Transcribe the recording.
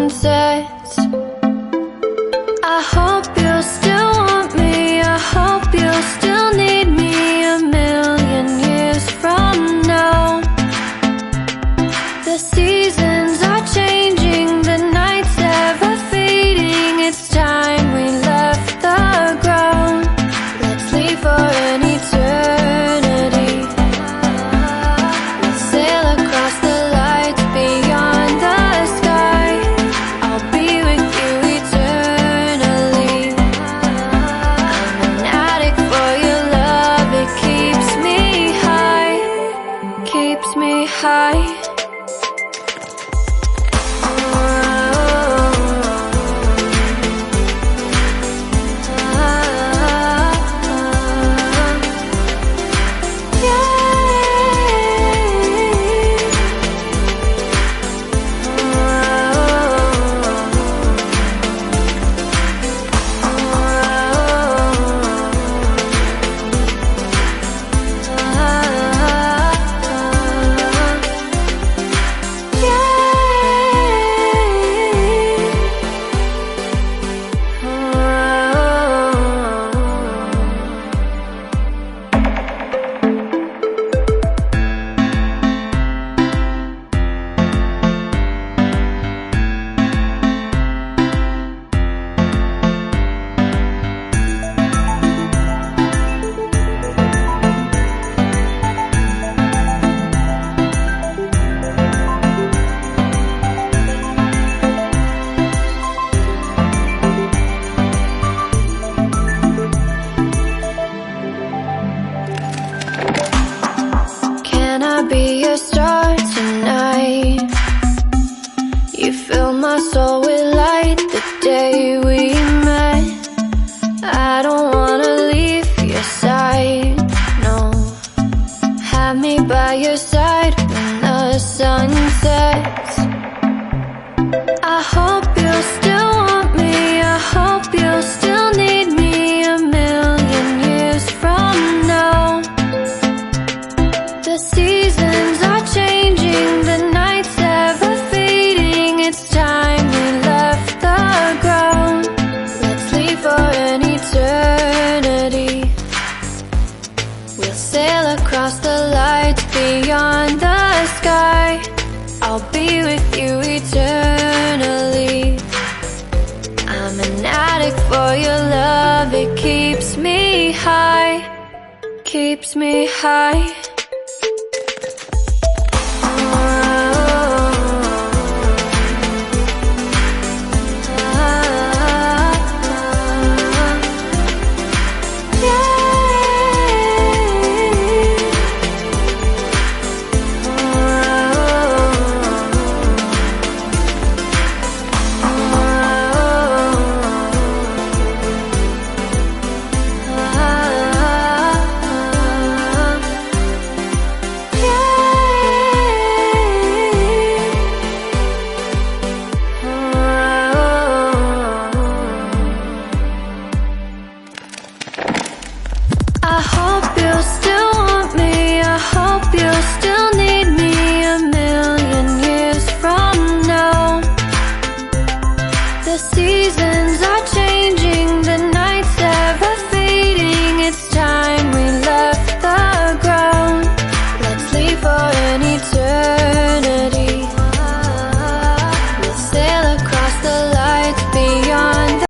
sunsets. I hope you'll still want me, I hope you'll still need me a million years from now. The seasons are changing, the nights ever fading. It's time we left the ground. Let's leave for an eternity. We'll sail across the lights beyond the sky. I'll be with you eternally. I'm an addict for your love, it keeps me high, keeps me high. Can I be your star tonight? You fill my soul with light the day we met. I don't wanna leave your side, no. Have me by your side when the sun sets. I hope you'll still want me, I hope you'll still need me a million years from now. The seasons are changing, the nights ever fading. It's time we left the ground. Let's leave for an eternity. We'll sail across the lights beyond the sky. I'll be with you eternally. I'm an addict for your love, it keeps me high, keeps me high. I hope you'll still want me, I hope you'll still need me a million years from now. The season